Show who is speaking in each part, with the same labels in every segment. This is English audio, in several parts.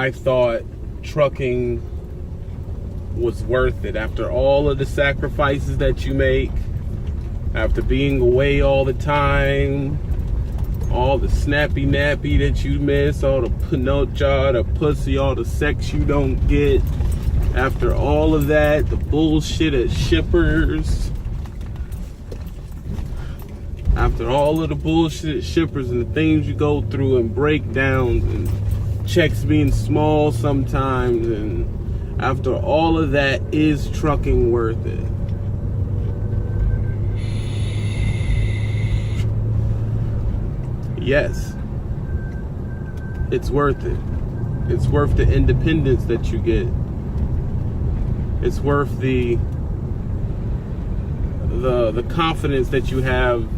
Speaker 1: I thought trucking was worth it after all of the sacrifices that you make, after being away all the time, all the snappy nappy that you miss, all the panocha, the pussy, all the sex you don't get, after all of that, the bullshit at shippers, after all of the bullshit at shippers and the things you go through and breakdowns and checks being small sometimes, and after all of that, is trucking worth it? Yes, it's worth it. It's worth the independence that you get. It's worth the confidence that you have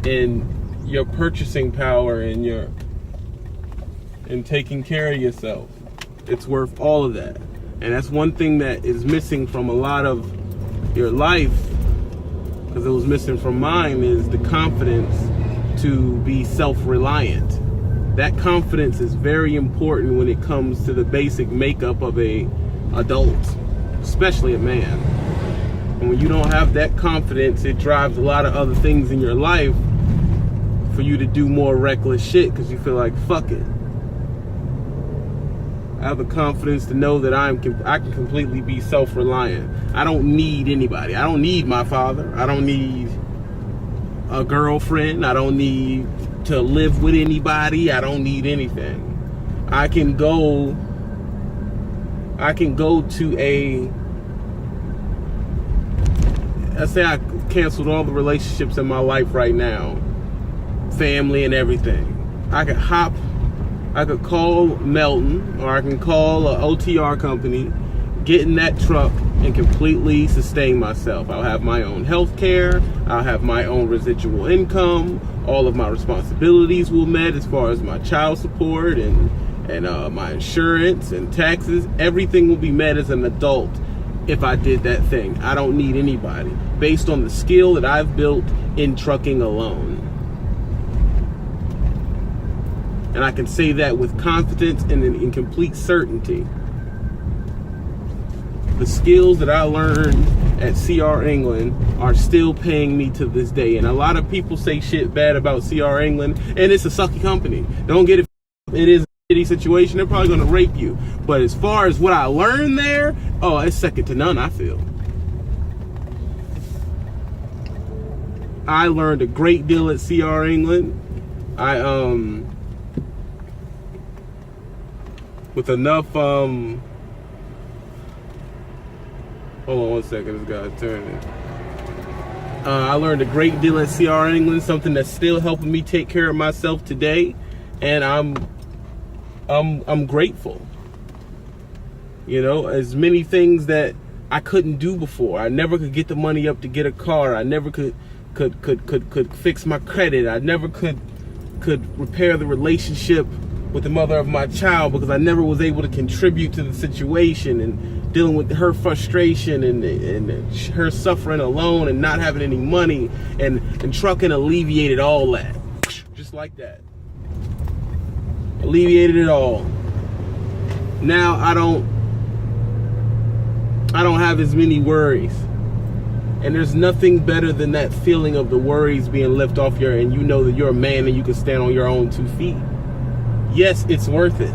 Speaker 1: in your purchasing power and in taking care of yourself. It's worth all of that. And that's one thing that is missing from a lot of your life, because it was missing from mine, is the confidence to be self-reliant. That confidence is very important when it comes to the basic makeup of a adult, especially a man. And when you don't have that confidence, it drives a lot of other things in your life for you to do more reckless shit, because you feel like, fuck it. I have the confidence to know that I can completely be self-reliant. I don't need anybody. I don't need my father. I don't need a girlfriend. I don't need to live with anybody. I don't need anything. I can go to let's say I canceled all the relationships in my life right now, family and everything. I could call Melton, or I can call an OTR company, get in that truck and completely sustain myself. I'll have my own health care. I'll have my own residual income. All of my responsibilities will be met as far as my child support and my insurance and taxes. Everything will be met as an adult if I did that thing. I don't need anybody based on the skill that I've built in trucking alone. And I can say that with confidence and in complete certainty. The skills that I learned at CR England are still paying me to this day. And a lot of people say shit bad about CR England, and it's a sucky company. Don't get it. It is a shitty situation. They're probably going to rape you. But as far as what I learned there, oh, it's second to none, I feel. I learned a great deal at CR England. With enough, hold on one second, this guy's turning. I learned a great deal at CR England, something that's still helping me take care of myself today, and I'm grateful. You know, as many things that I couldn't do before. I never could get the money up to get a car. I never could fix my credit. I never could repair the relationship with the mother of my child, because I never was able to contribute to the situation, and dealing with her frustration and her suffering alone and not having any money, and trucking alleviated all that. Just like that. Alleviated it all. Now I don't have as many worries. And there's nothing better than that feeling of the worries being lifted off and you know that you're a man and you can stand on your own 2 feet. Yes, it's worth it.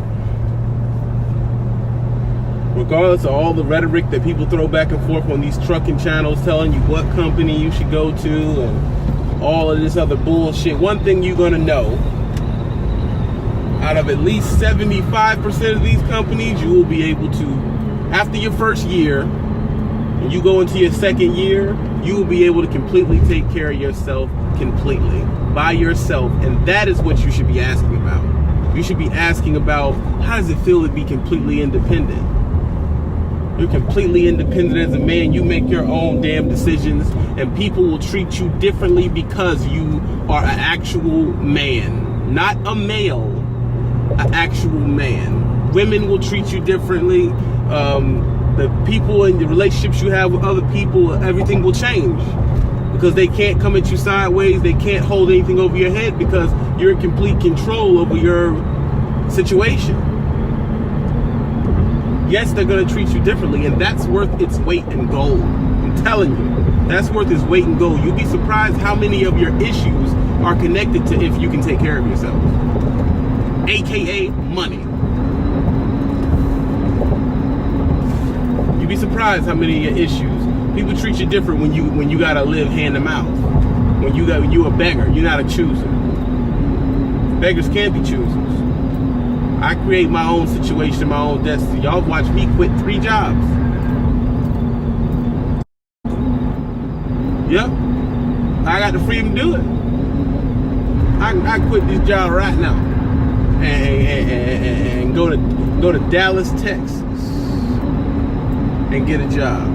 Speaker 1: Regardless of all the rhetoric that people throw back and forth on these trucking channels telling you what company you should go to and all of this other bullshit, one thing you're gonna know, out of at least 75% of these companies, you will be able to, after your first year, when you go into your second year, you will be able to completely take care of yourself completely by yourself. And that is what you should be asking about. You should be asking about, how does it feel to be completely independent? You're completely independent as a man. You make your own damn decisions, and people will treat you differently because you are an actual man, not a male, an actual man. Women will treat you differently. The people and the relationships you have with other people, everything will change, because they can't come at you sideways. They can't hold anything over your head because you're in complete control over your situation. yes, they're going to treat you differently, and that's worth its weight in gold. I'm telling you, that's worth its weight in gold. You'd be surprised how many of your issues are connected to if you can take care of yourself, aka money. You'd be surprised how many of your issues. People treat you different when you gotta live hand to mouth. When you a beggar, you're not a chooser. Beggars can't be choosers. I create my own situation, my own destiny. Y'all watch me quit 3 jobs. Yep, I got the freedom to do it. I quit this job right now and go to Dallas, Texas, and get a job.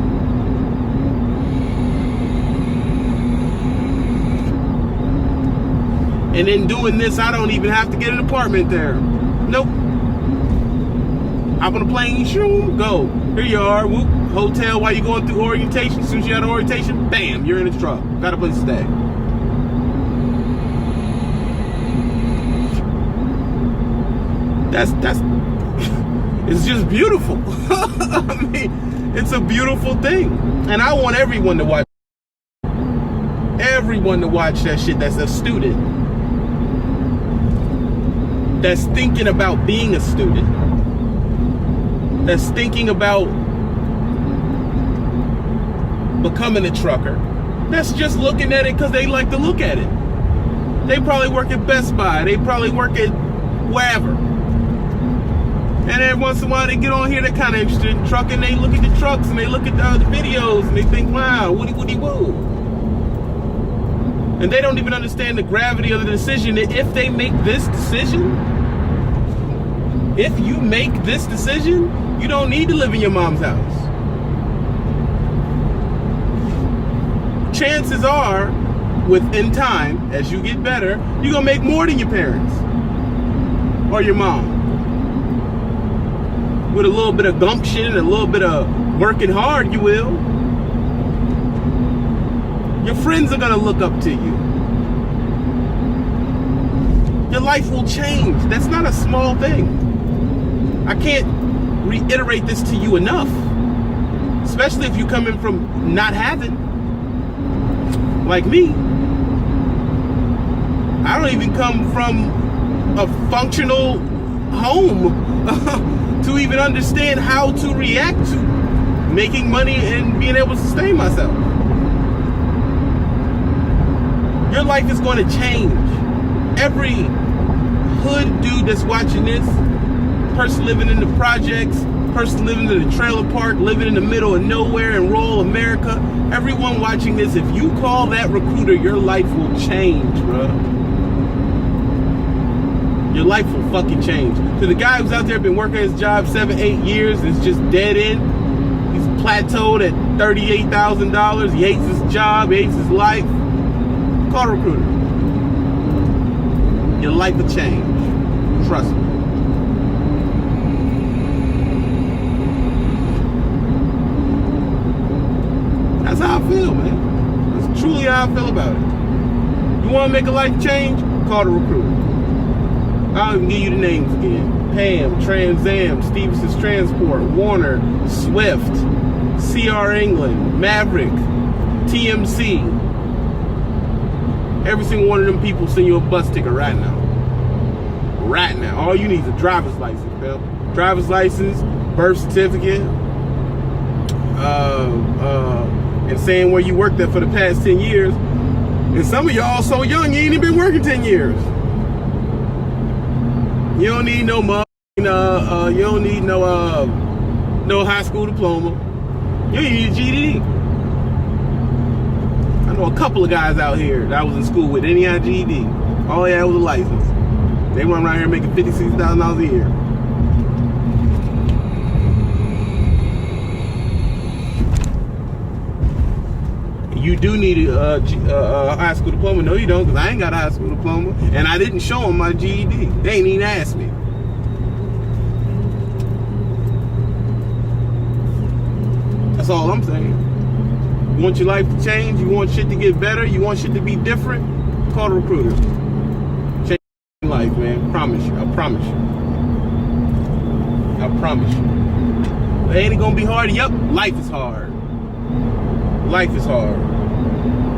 Speaker 1: And in doing this, I don't even have to get an apartment there. Nope. Hop on a plane, shoom, go. Here you are, whoop, hotel while you're going through orientation. As soon as you out of orientation, bam, you're in a truck. Got a place to stay. That's it's just beautiful. I mean, it's a beautiful thing. And I want everyone to watch that shit that's a student, that's thinking about being a student, that's thinking about becoming a trucker, that's just looking at it because they like to look at it. They probably work at Best Buy, they probably work at wherever. And every once in a while they get on here, they're kind of interested in trucking, they look at the trucks and they look at the videos and they think, wow, woody woo. And they don't even understand the gravity of the decision. If they make this decision, if you make this decision, you don't need to live in your mom's house. Chances are, within time, as you get better, you're gonna make more than your parents or your mom. With a little bit of gumption and a little bit of working hard, you will. Your friends are gonna look up to you. Your life will change. That's not a small thing. I can't reiterate this to you enough. Especially if you're coming from not having, like me. I don't even come from a functional home to even understand how to react to making money and being able to sustain myself. Your life is going to change. Every hood dude that's watching this, person living in the projects, person living in the trailer park, living in the middle of nowhere in rural America, everyone watching this, if you call that recruiter, your life will change, bro. Your life will fucking change. So the guy who's out there been working his job 7-8 years and is just dead end, he's plateaued at $38,000, he hates his job, he hates his life, call a recruiter. Your life will change. Trust me. That's how I feel, man. That's truly how I feel about it. You want to make a life change? Call the recruiter. I'll even give you the names again. Pam, Trans Am, Stevenson's Transport, Warner, Swift, CR England, Maverick, TMC. Every single one of them people send you a bus ticket right now. Right now. All you need is a driver's license, pal. Driver's license, birth certificate, and saying where you worked at for the past 10 years. And some of y'all so young, you ain't even been working 10 years. You don't need no you don't need no high school diploma. You don't need a GED. I know a couple of guys out here that I was in school with, they didn't have a GED. All they had was a license. They went around here making $56,000 a year. You do need a high school diploma. No, you don't, because I ain't got a high school diploma. And I didn't show them my GED. They ain't even asked me. That's all I'm saying. You want your life to change? You want shit to get better? You want shit to be different? Call the recruiter. Change your life, man. Promise you. I promise you. I promise you. ain't it gonna be hard? Yep, life is hard. Life is hard.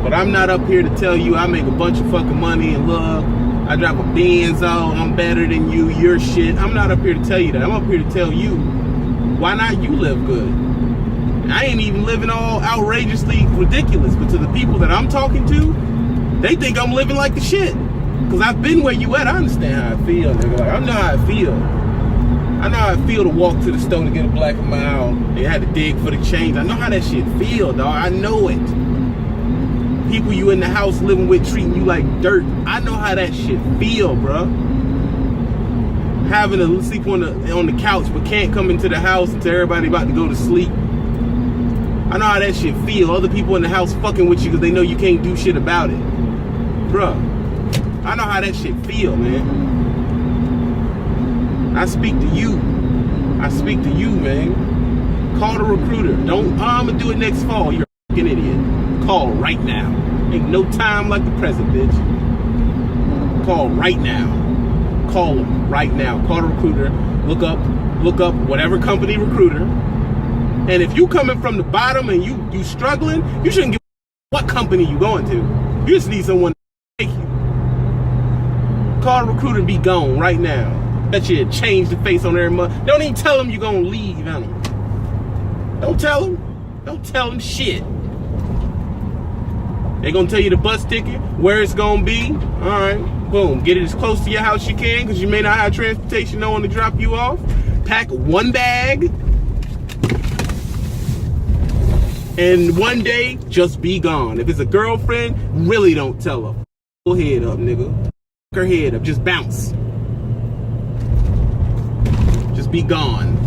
Speaker 1: But I'm not up here to tell you I make a bunch of fucking money and look, I drive a Benz, oh, I'm better than you, you're shit. I'm not up here to tell you that. I'm up here to tell you, why not you live good? I ain't even living all outrageously ridiculous, but to the people that I'm talking to, they think I'm living like the shit. Cause I've been where you at. I understand how I feel, nigga. Like, I know how I feel. I know how I feel to walk to the store to get a black and mild. They had to dig for the change. I know how that shit feel, dog. I know it. People you in the house living with treating you like dirt. I know how that shit feel, bro. Having to sleep on the couch but can't come into the house until everybody about to go to sleep. I know how that shit feel. Other people in the house fucking with you because they know you can't do shit about it. Bruh, I know how that shit feel, man. I speak to you. I speak to you, man. Call the recruiter. Don't, I'm gonna do it next fall. You're a fucking idiot. Call right now. Ain't no time like the present, bitch. Call right now. Call them right now. Call the recruiter. Look up whatever company recruiter. And if you coming from the bottom and you struggling, you shouldn't give what company you going to. You just need someone to take you. Call the recruiter and be gone right now. Bet you change the face on every month. Don't even tell them you're gonna leave, honey. Don't tell them. Don't tell them shit. They gonna tell you the bus ticket, where it's gonna be. All right, boom. Get it as close to your house you can, because you may not have transportation, no one to drop you off. Pack one bag. And one day, just be gone. If it's a girlfriend, really don't tell her. Pull her head up, nigga. Her head up, just bounce. Just be gone.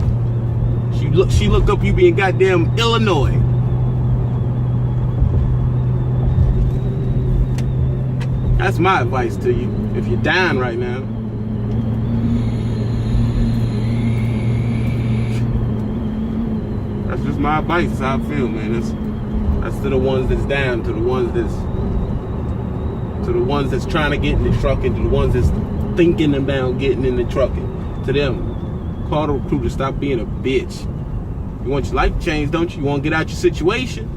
Speaker 1: She look up you being goddamn Illinois. That's my advice to you. If you're down right now. That's just my advice. That's how I feel, man. That's to the ones that's down, to the ones that's trying to get in the trucking, to the ones that's thinking about getting in the trucking. To them, call the recruiter. Stop being a bitch. You want your life to change, don't you? You want to get out your situation.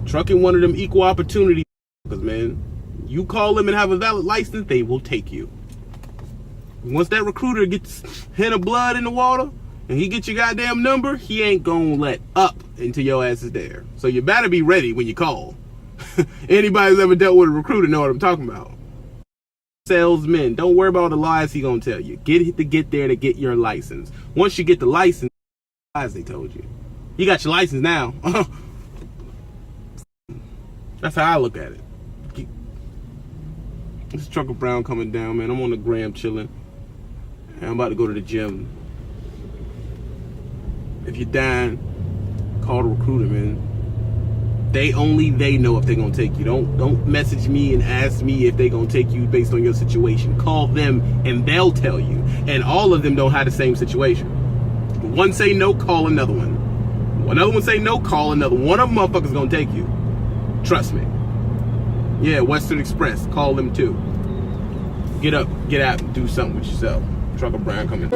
Speaker 1: Trucking one of them equal opportunity, because man, you call them and have a valid license, they will take you. Once that recruiter gets a hint of blood in the water, and he gets your goddamn number, he ain't gonna let up until your ass is there. So you better be ready when you call. Anybody who's ever dealt with a recruiter know what I'm talking about. Salesmen, don't worry about all the lies he gonna tell you. Get there to get your license. Once you get the license, lies they told you. You got your license now. That's how I look at it. This trucker brown coming down, man. I'm on the gram chilling. And I'm about to go to the gym. If you're down, call the recruiter, man. They know if they're gonna take you. Don't message me and ask me if they're gonna take you based on your situation. Call them and they'll tell you. And all of them don't have the same situation. One say no, call another one. Another one say no, call another. One of them motherfuckers gonna take you. Trust me. Yeah, Western Express, call them too. Get up, get out, and do something with yourself. Trucker Brown coming.